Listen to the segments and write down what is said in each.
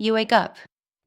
You wake up.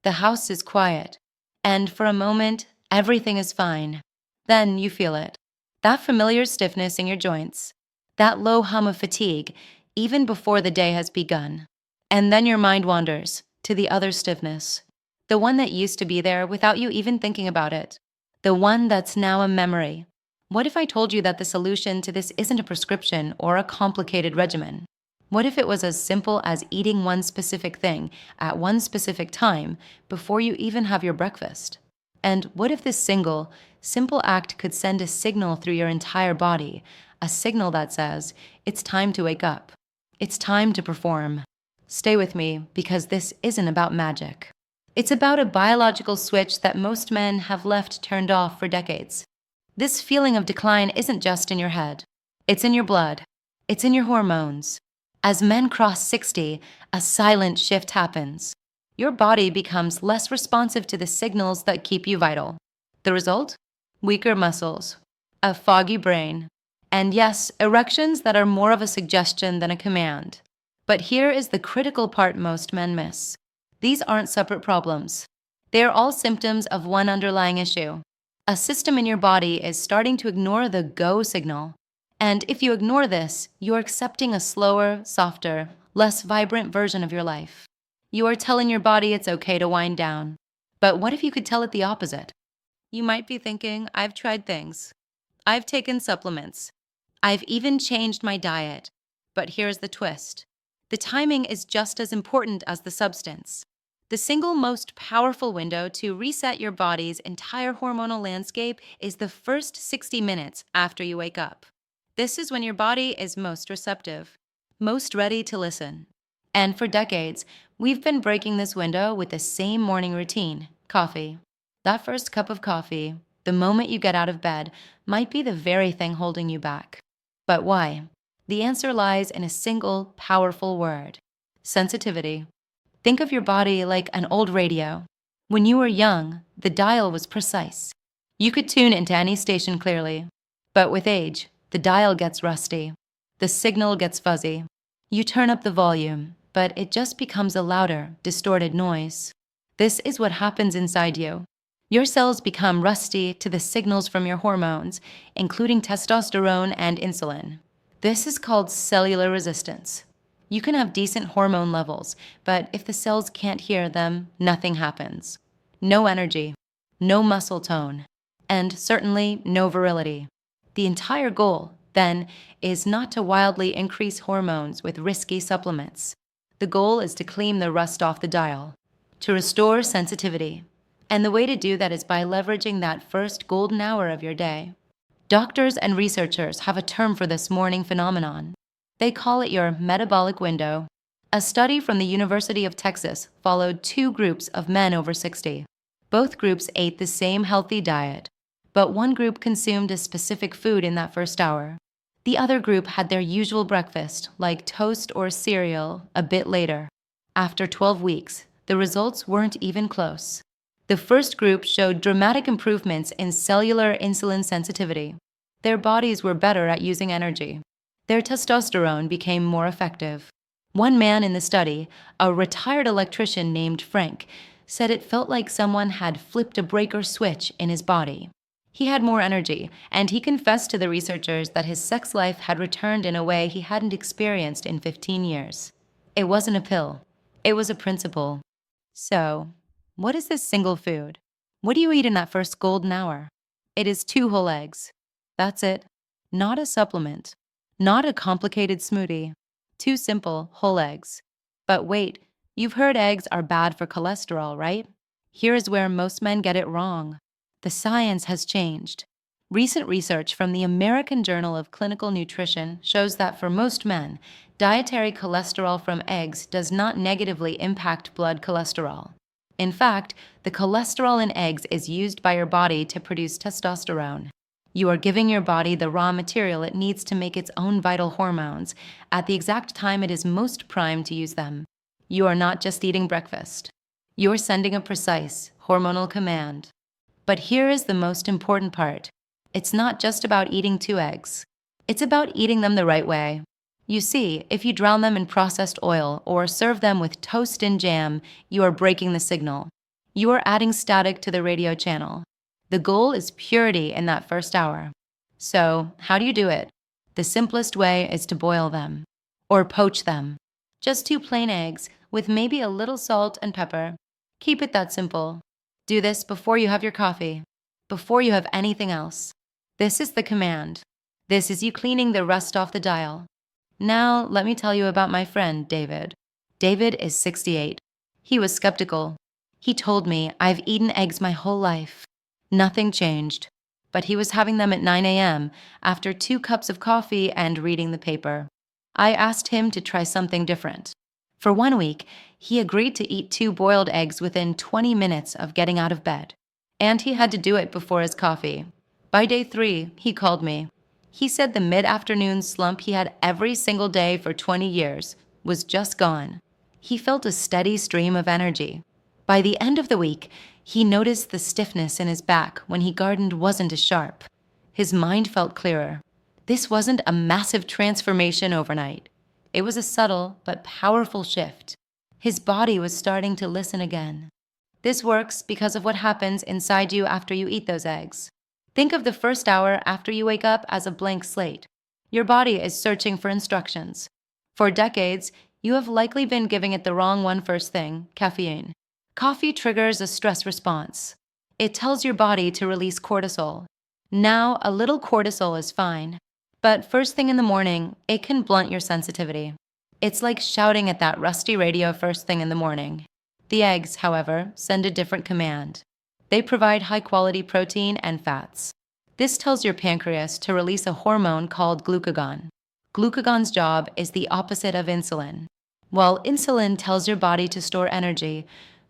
The house is quiet. And for a moment, everything is fine. Then you feel it. That familiar stiffness in your joints. That low hum of fatigue, even before the day has begun. And then your mind wanders to the other stiffness. The one that used to be there without you even thinking about it. The one that's now a memory. What if I told you that the solution to this isn't a prescription or a complicated regimen? What if it was as simple as eating one specific thing at one specific time before you even have your breakfast? And what if this simple act could send a signal through your entire body, a signal that says, it's time to wake up. It's time to perform. Stay with me, because this isn't about magic. It's about a biological switch that most men have left turned off for decades. This feeling of decline isn't just in your head. It's in your blood. It's in your hormones. As men cross 60, a silent shift happens. Your body becomes less responsive to the signals that keep you vital. The result? Weaker muscles, a foggy brain, and yes, erections that are more of a suggestion than a command. But here is the critical part most men miss. These aren't separate problems. They are all symptoms of one underlying issue. A system in your body is starting to ignore the go signal. And if you ignore this, you're accepting a slower, softer, less vibrant version of your life. You are telling your body it's okay to wind down. But what if you could tell it the opposite? You might be thinking, I've tried things. I've taken supplements. I've even changed my diet. But here's the twist. The timing is just as important as the substance. The single most powerful window to reset your body's entire hormonal landscape is the first 60 minutes after you wake up. This is when your body is most receptive, most ready to listen. And for decades, we've been breaking this window with the same morning routine, coffee. That first cup of coffee, the moment you get out of bed, might be the very thing holding you back. But why? The answer lies in a single, powerful word: sensitivity. Think of your body like an old radio. When you were young, the dial was precise. You could tune into any station clearly. But with age, the dial gets rusty. The signal gets fuzzy. You turn up the volume, but it just becomes a louder, distorted noise. This is what happens inside you. Your cells become rusty to the signals from your hormones, including testosterone and insulin. This is called cellular resistance. You can have decent hormone levels, but if the cells can't hear them, nothing happens. No energy, no muscle tone, and certainly no virility. The entire goal, then, is not to wildly increase hormones with risky supplements. The goal is to clean the rust off the dial, to restore sensitivity. And the way to do that is by leveraging that first golden hour of your day. Doctors and researchers have a term for this morning phenomenon. They call it your metabolic window. A study from the University of Texas followed 2 groups of men over 60. Both groups ate the same healthy diet, but one group consumed a specific food in that first hour. The other group had their usual breakfast, like toast or cereal, a bit later. After 12 weeks, the results weren't even close. The first group showed dramatic improvements in cellular insulin sensitivity. Their bodies were better at using energy. Their testosterone became more effective. One man in the study, a retired electrician named Frank, said it felt like someone had flipped a breaker switch in his body. He had more energy, and he confessed to the researchers that his sex life had returned in a way he hadn't experienced in 15 years. It wasn't a pill. It was a principle. So, what is this single food? What do you eat in that first golden hour? It is 2 whole eggs. That's it. Not a supplement. Not a complicated smoothie. 2 simple, whole eggs. But wait, you've heard eggs are bad for cholesterol, right? Here is where most men get it wrong. The science has changed. Recent research from the American Journal of Clinical Nutrition shows that for most men, dietary cholesterol from eggs does not negatively impact blood cholesterol. In fact, the cholesterol in eggs is used by your body to produce testosterone. You are giving your body the raw material it needs to make its own vital hormones at the exact time it is most primed to use them. You are not just eating breakfast. You're sending a precise, hormonal command. But here is the most important part. It's not just about eating 2 eggs. It's about eating them the right way. You see, if you drown them in processed oil or serve them with toast and jam, you are breaking the signal. You are adding static to the radio channel. The goal is purity in that first hour. So, how do you do it? The simplest way is to boil them or poach them. Just 2 plain eggs with maybe a little salt and pepper. Keep it that simple. Do this before you have your coffee, before you have anything else. This is the command. This is you cleaning the rust off the dial. Now, let me tell you about my friend, David. David is 68. He was skeptical. He told me, I've eaten eggs my whole life. Nothing changed. But he was having them at 9 a.m. after 2 cups of coffee and reading the paper. I asked him to try something different. For 1 week, he agreed to eat 2 boiled eggs within 20 minutes of getting out of bed. And he had to do it before his coffee. By day 3, he called me. He said the mid-afternoon slump he had every single day for 20 years was just gone. He felt a steady stream of energy. By the end of the week, he noticed the stiffness in his back when he gardened wasn't as sharp. His mind felt clearer. This wasn't a massive transformation overnight. It was a subtle but powerful shift. His body was starting to listen again. This works because of what happens inside you after you eat those eggs. Think of the first hour after you wake up as a blank slate. Your body is searching for instructions. For decades, you have likely been giving it the wrong one first thing, caffeine. Coffee triggers a stress response. It tells your body to release cortisol. Now, a little cortisol is fine. But first thing in the morning, it can blunt your sensitivity. It's like shouting at that rusty radio first thing in the morning. The eggs, however, send a different command. They provide high-quality protein and fats. This tells your pancreas to release a hormone called glucagon. Glucagon's job is the opposite of insulin. While insulin tells your body to store energy,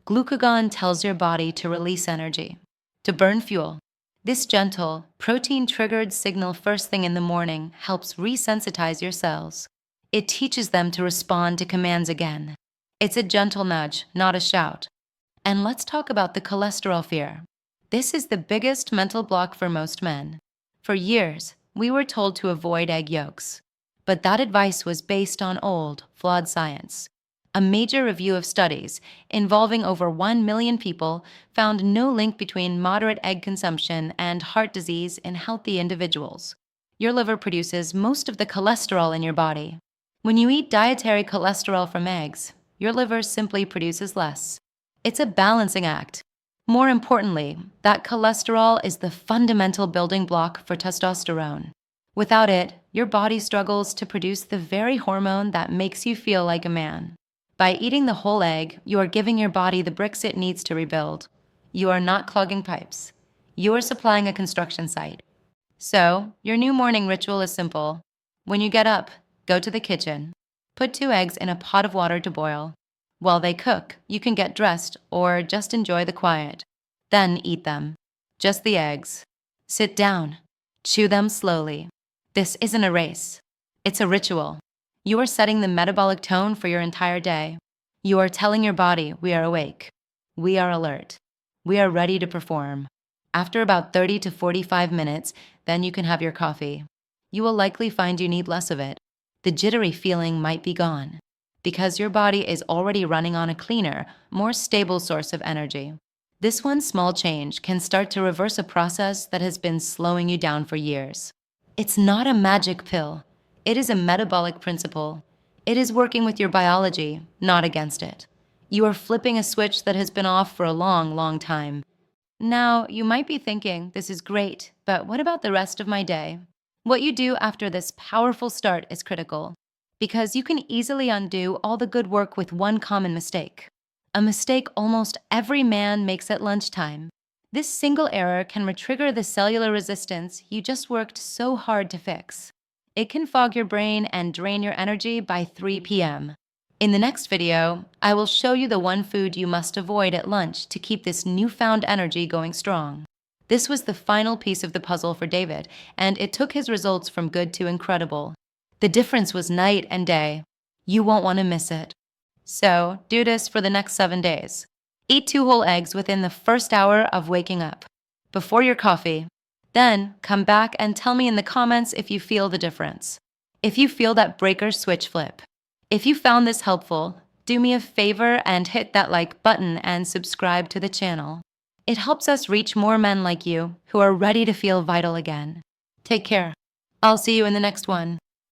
glucagon tells your body to release energy, to burn fuel. This gentle, protein-triggered signal first thing in the morning helps resensitize your cells. It teaches them to respond to commands again. It's a gentle nudge, not a shout. And let's talk about the cholesterol fear. This is the biggest mental block for most men. For years, we were told to avoid egg yolks. But that advice was based on old, flawed science. A major review of studies involving over 1 million people found no link between moderate egg consumption and heart disease in healthy individuals. Your liver produces most of the cholesterol in your body. When you eat dietary cholesterol from eggs, your liver simply produces less. It's a balancing act. More importantly, that cholesterol is the fundamental building block for testosterone. Without it, your body struggles to produce the very hormone that makes you feel like a man. By eating the whole egg, you are giving your body the bricks it needs to rebuild. You are not clogging pipes. You are supplying a construction site. So, your new morning ritual is simple. When you get up, go to the kitchen. Put 2 eggs in a pot of water to boil. While they cook, you can get dressed or just enjoy the quiet. Then eat them. Just the eggs. Sit down. Chew them slowly. This isn't a race. It's a ritual. You are setting the metabolic tone for your entire day. You are telling your body, we are awake. We are alert. We are ready to perform. After about 30 to 45 minutes, then you can have your coffee. You will likely find you need less of it. The jittery feeling might be gone, because your body is already running on a cleaner, more stable source of energy. This one small change can start to reverse a process that has been slowing you down for years. It's not a magic pill. It is a metabolic principle. It is working with your biology, not against it. You are flipping a switch that has been off for a long, long time. Now, you might be thinking, this is great, but what about the rest of my day? What you do after this powerful start is critical, because you can easily undo all the good work with one common mistake. A mistake almost every man makes at lunchtime. This single error can retrigger the cellular resistance you just worked so hard to fix. It can fog your brain and drain your energy by 3 p.m. In the next video, I will show you the one food you must avoid at lunch to keep this newfound energy going strong. This was the final piece of the puzzle for David, and it took his results from good to incredible. The difference was night and day. You won't want to miss it. So, do this for the next 7 days. Eat 2 whole eggs within the first hour of waking up, before your coffee. Then, come back and tell me in the comments if you feel the difference. if you feel that breaker switch flip. If you found this helpful, do me a favor and hit that like button and subscribe to the channel. It helps us reach more men like you who are ready to feel vital again. Take care. I'll see you in the next one.